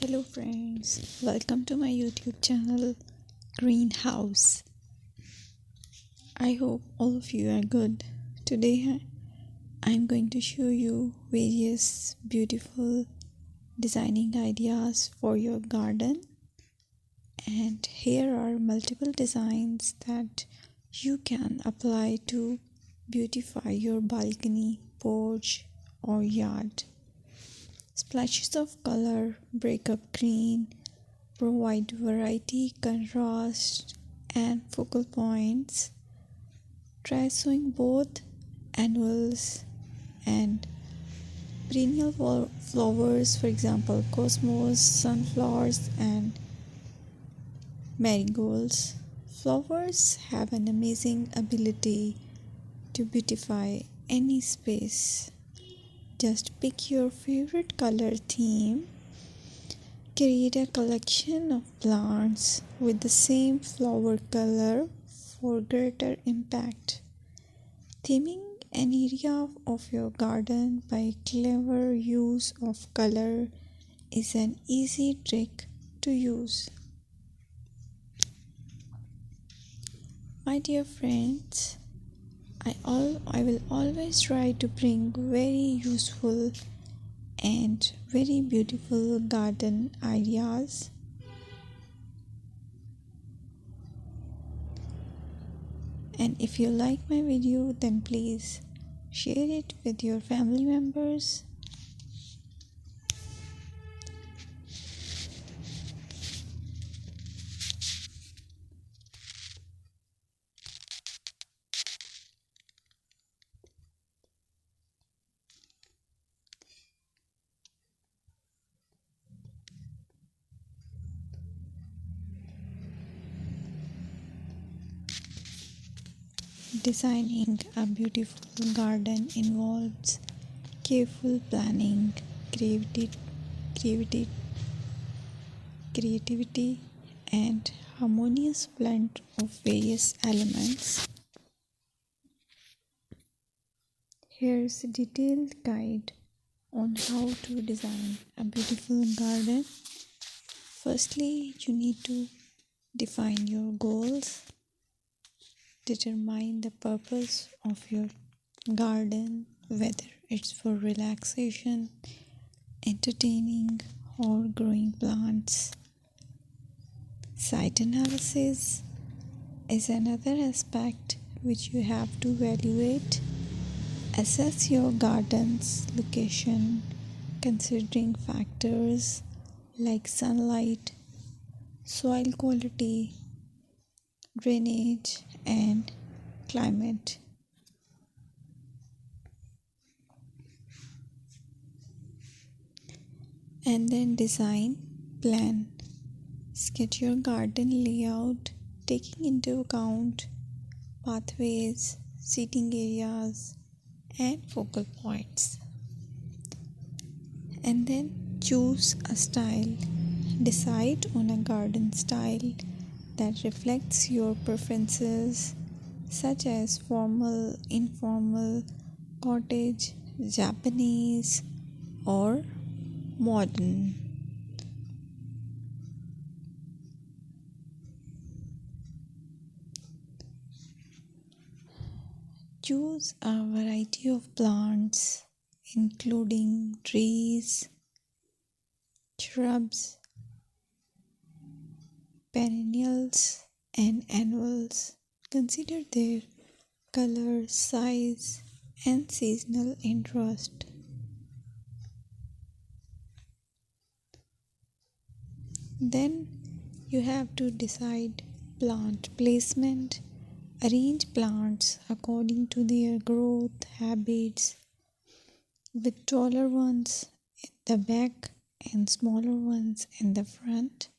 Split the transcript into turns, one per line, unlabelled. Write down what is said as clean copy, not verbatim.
Hello friends, welcome to my YouTube channel Greenhouse. I hope all of you are good. Today I'm going to show you various beautiful designing ideas for your garden, and here are multiple designs that you can apply to beautify your balcony, porch or yard. Splashes of color break up green, provide variety, contrast, and focal points. Try sowing both annuals and perennial flowers, for example, cosmos, sunflowers, and marigolds. Flowers have an amazing ability to beautify any space. Just pick your favorite color theme. Create a collection of plants with the same flower color for greater impact. Theming an area of your garden by clever use of color is an easy trick to use. My dear friends, I will always try to bring very useful and very beautiful garden ideas. And if you like my video, then please share it with your family members. Designing a beautiful garden involves careful planning, creativity, and harmonious blend of various elements. Here's a detailed guide on how to design a beautiful garden. Firstly, you need to define your goals. Determine the purpose of your garden, whether it's for relaxation, entertaining, or growing plants. Site analysis is another aspect which you have to evaluate. Assess your garden's location, considering factors like sunlight, soil quality, drainage, and climate. And then design plan. Sketch your garden layout, taking into account pathways, seating areas, and focal points. And then choose a style. Decide on a garden style that reflects your preferences, such as formal, informal, cottage, Japanese, or modern. Choose a variety of plants, including trees, shrubs, perennials, and annuals. Consider their color, size, and seasonal interest. Then you have to decide plant placement. Arrange plants according to their growth habits, with taller ones in the back and smaller ones in the front.